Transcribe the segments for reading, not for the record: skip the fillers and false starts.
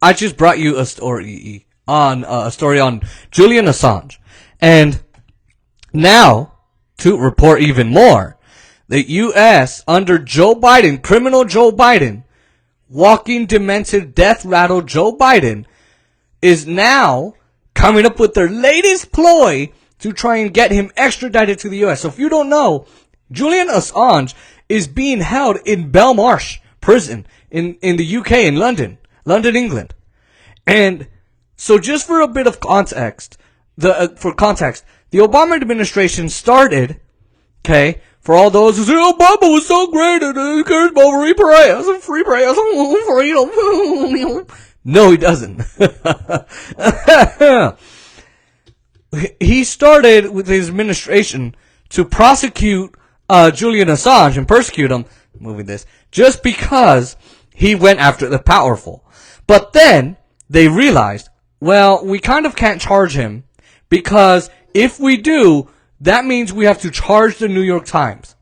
I just brought you a story on Julian Assange, and now to report even more, the U.S. under Joe Biden, criminal Joe Biden, walking demented, death rattled Joe Biden, is now coming up with their latest ploy to try and get him extradited to the U.S. So if you don't know, Julian Assange is being held in Belmarsh prison in the UK, in London, England. And so just for a bit of context, the Obama administration started, okay, for all those who say, Obama was so great and he cares about free press, freedom. No, he doesn't. He started with his administration to prosecute Julian Assange and persecute him, just because he went after the powerful. But then they realized, well, we kind of can't charge him, because if we do, that means we have to charge the New York Times.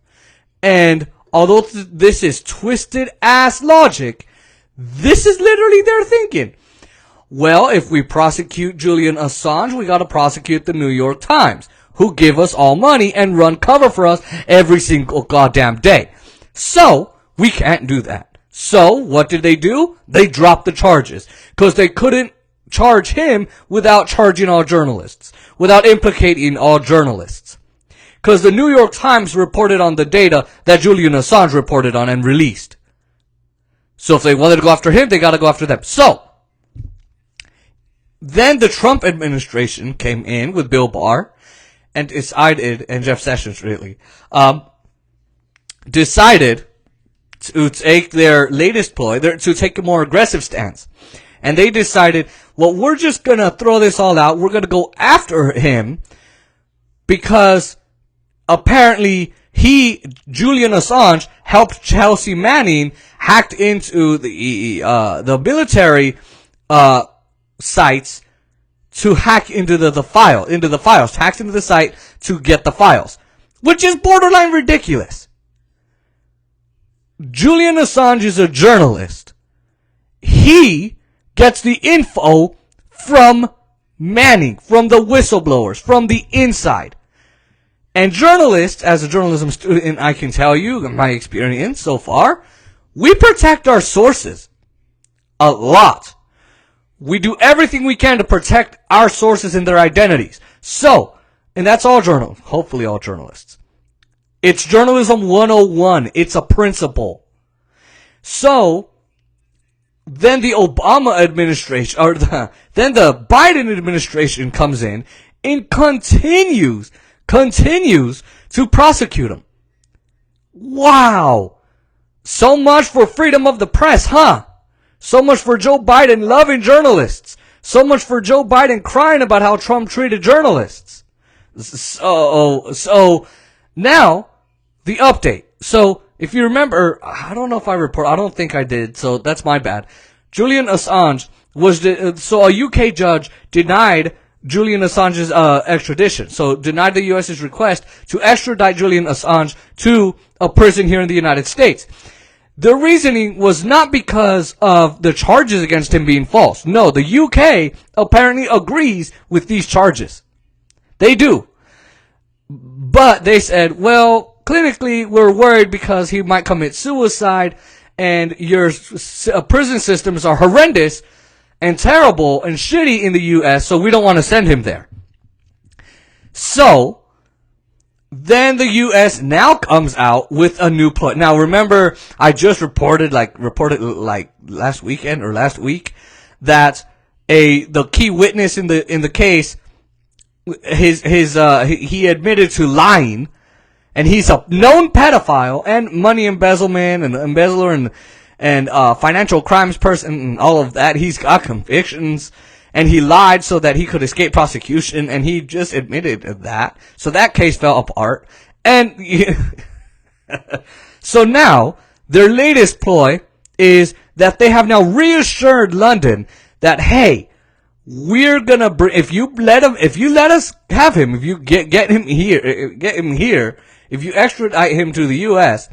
And although this is twisted ass logic, this is literally their thinking. Well, if we prosecute Julian Assange, we gotta prosecute the New York Times, who give us all money and run cover for us every single goddamn day. So, we can't do that. So, what did they do? They dropped the charges, because they couldn't charge him without charging all journalists, without implicating all journalists. Because the New York Times reported on the data that Julian Assange reported on and released. So if they wanted to go after him, they gotta go after them. So, then the Trump administration came in with Bill Barr and decided, and Jeff Sessions really, decided to take their latest ploy, to take a more aggressive stance. And they decided, well, we're just gonna throw this all out. We're gonna go after him because apparently Julian Assange helped Chelsea Manning hacked into the military, sites to hack into the files, hacked into the site to get the files, which is borderline ridiculous. Julian Assange is a journalist. He gets the info from Manning, from the whistleblowers, from the inside. And journalists, as a journalism student, I can tell you, my experience so far, we protect our sources a lot. We do everything we can to protect our sources and their identities. So, and that's all journalists, hopefully all journalists. It's journalism 101. It's a principle. So, then the Obama administration, then the Biden administration comes in and continues to prosecute him. Wow. So much for freedom of the press, huh? So much for Joe Biden loving journalists. So much for Joe Biden crying about how Trump treated journalists. So now, the update. So, if you remember, I don't know if I don't think I did, so that's my bad. Julian Assange so a UK judge denied Julian Assange's extradition. So denied the US's request to extradite Julian Assange to a prison here in the United States. The reasoning was not because of the charges against him being false. No, the UK apparently agrees with these charges. They do. But they said, well, clinically, we're worried because he might commit suicide and your prison systems are horrendous and terrible and shitty in the US, so we don't want to send him there. So, then the US now comes out with a new ploy. Now remember, I just reported last weekend or last week that the key witness in the case, he admitted to lying, and he's a known pedophile and money embezzlement and embezzler and financial crimes person and all of that. He's got convictions. And he lied so that he could escape prosecution, and he just admitted that. So that case fell apart. And so now, their latest ploy is that they have now reassured London that, hey, we're gonna if you let us have him, if you get him here, if you extradite him to the US,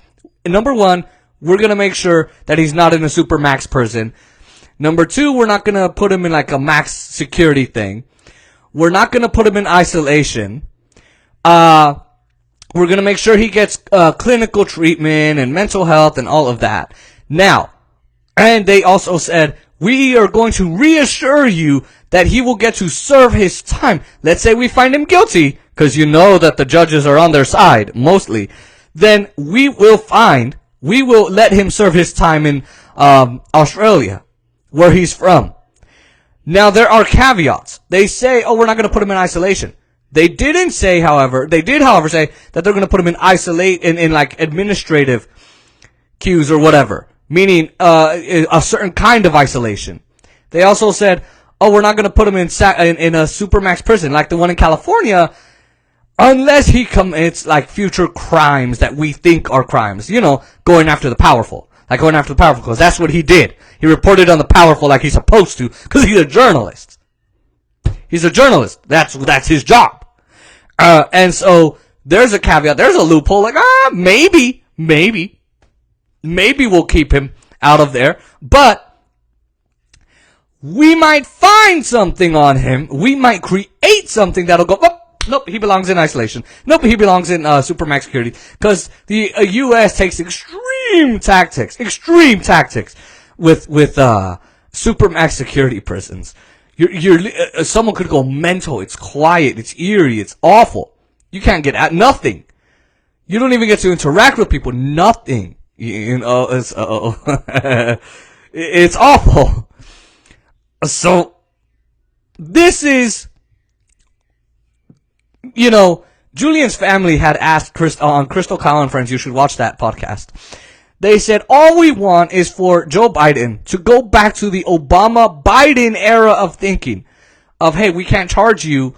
number one, we're gonna make sure that he's not in a supermax prison. Number 2, we're not gonna put him in like a max security thing. We're not gonna put him in isolation. We're gonna make sure he gets clinical treatment and mental health and all of that. Now, and they also said, we are going to reassure you that he will get to serve his time. Let's say we find him guilty, because you know that the judges are on their side, mostly. Then we will let him serve his time in Australia, where he's from. Now, there are caveats. They say, we're not going to put him in isolation. They didn't say, however, say that they're going to put him in in like administrative queues or whatever, meaning a certain kind of isolation. They also said, we're not going to put him in a supermax prison like the one in California, unless he commits like future crimes that we think are crimes. You know, going after the powerful. Like going after the powerful, because that's what he did. He reported on the powerful like he's supposed to, because he's a journalist. He's a journalist. That's his job. And so there's a caveat. There's a loophole. Like, maybe we'll keep him out of there. But we might find something on him. We might create something that'll go, nope, he belongs in isolation. Nope, he belongs in supermax security. Because the U.S. takes extreme tactics with supermax security prisons. Someone could go mental. It's quiet. It's eerie. It's awful. You can't get at nothing. You don't even get to interact with people. Nothing. You know, it's awful. So, this is, you know, Julian's family had asked on Crystal Kyle and Friends, you should watch that podcast. They said, all we want is for Joe Biden to go back to the Obama-Biden era of thinking. Of, hey, we can't charge him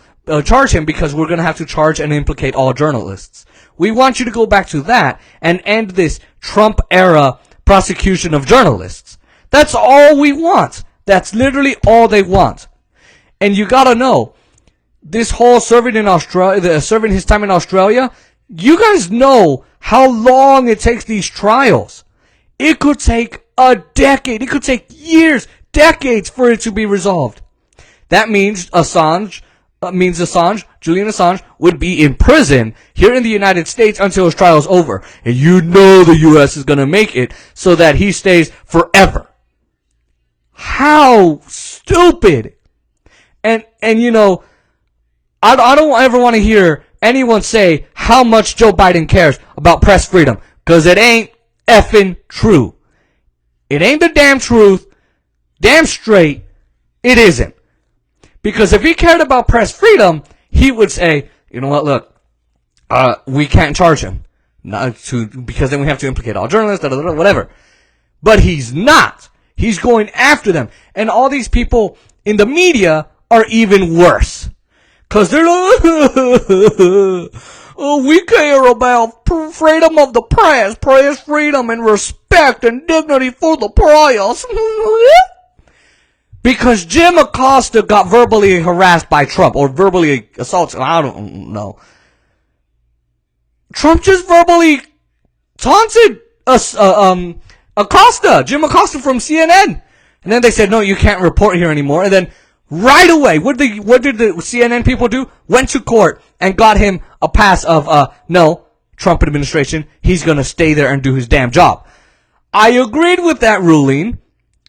because we're going to have to charge and implicate all journalists. We want you to go back to that and end this Trump-era prosecution of journalists. That's all we want. That's literally all they want. And you gotta know, this whole serving his time in Australia, you guys know how long it takes these trials. It could take a decade. It could take years, decades for it to be resolved. That means Julian Assange would be in prison here in the United States until his trial is over. And you know the U.S. is gonna make it so that he stays forever. How stupid. And you know, I don't ever want to hear anyone say how much Joe Biden cares about press freedom, because it ain't effing true. It ain't the damn truth. Damn straight, it isn't. Because if he cared about press freedom, he would say, you know what, look, we can't charge him. Because then we have to implicate all journalists, whatever. But he's not. He's going after them. And all these people in the media are even worse. Cause they're like, we care about freedom of the press freedom and respect and dignity for the press. Because Jim Acosta got verbally harassed by Trump, or verbally assaulted, I don't know. Trump just verbally taunted Jim Acosta from CNN. And then they said, no, you can't report here anymore. And then right away, what did the CNN people do? Went to court and got him a pass of, no, Trump administration, he's gonna stay there and do his damn job. I agreed with that ruling,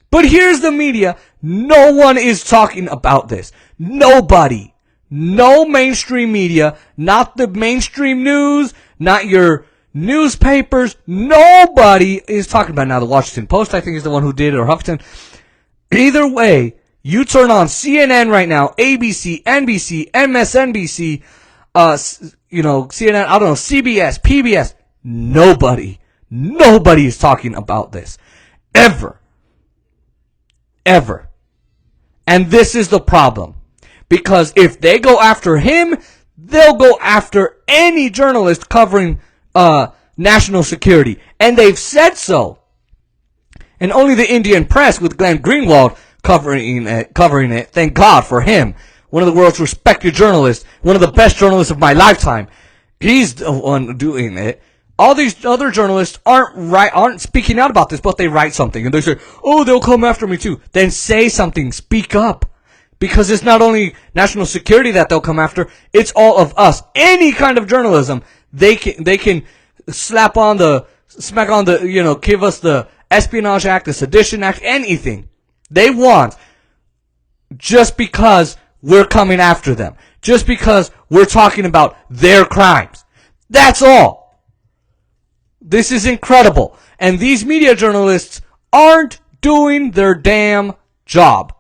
but here's the media. No one is talking about this. Nobody. No mainstream media, not the mainstream news, not your newspapers, nobody is talking about it. Now, the Washington Post, I think, is the one who did it, or Huffington. Either way, you turn on CNN right now, ABC, NBC, MSNBC, CNN, I don't know, CBS, PBS. Nobody is talking about this. Ever. And this is the problem. Because if they go after him, they'll go after any journalist covering national security. And they've said so. And only the Indian press with Glenn Greenwald covering it. Thank God for him. One of the world's respected journalists. One of the best journalists of my lifetime. He's the one doing it. All these other journalists aren't speaking out about this, but they write something and they say, "Oh, they'll come after me too." Then say something, speak up, because it's not only national security that they'll come after; it's all of us. Any kind of journalism, they can smack on the, give us the Espionage Act, the Sedition Act, anything they want, just because we're coming after them, just because we're talking about their crimes. That's all. This is incredible. And these media journalists aren't doing their damn job.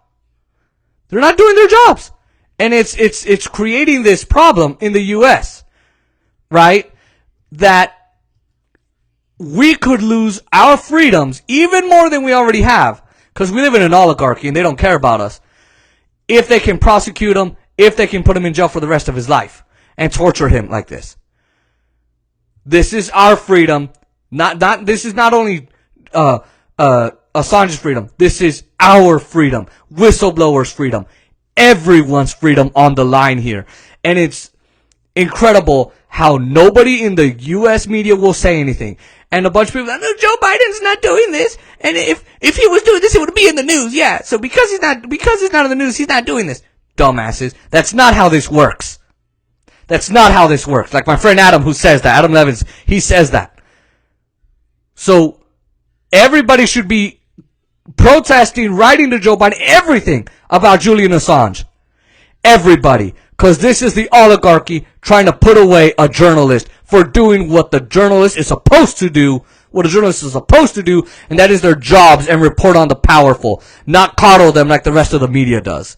They're not doing their jobs. And it's creating this problem in the US, right? That we could lose our freedoms even more than we already have, because we live in an oligarchy and they don't care about us, if they can prosecute him, if they can put him in jail for the rest of his life and torture him like this. This is our freedom. This is not only Assange's freedom. This is our freedom. Whistleblowers' freedom. Everyone's freedom on the line here. And it's incredible how nobody in the U.S. media will say anything. And a bunch of people are like, no, Joe Biden's not doing this. And if he was doing this, it would be in the news. Yeah. So because he's not in the news, he's not doing this. Dumbasses. That's not how this works. That's not how this works. Like my friend Adam, who says that, Adam Levins, he says that. So everybody should be protesting, writing to Joe Biden, everything about Julian Assange. Everybody. Because this is the oligarchy trying to put away a journalist for doing what the journalist is supposed to do, and that is their jobs and report on the powerful, not coddle them like the rest of the media does.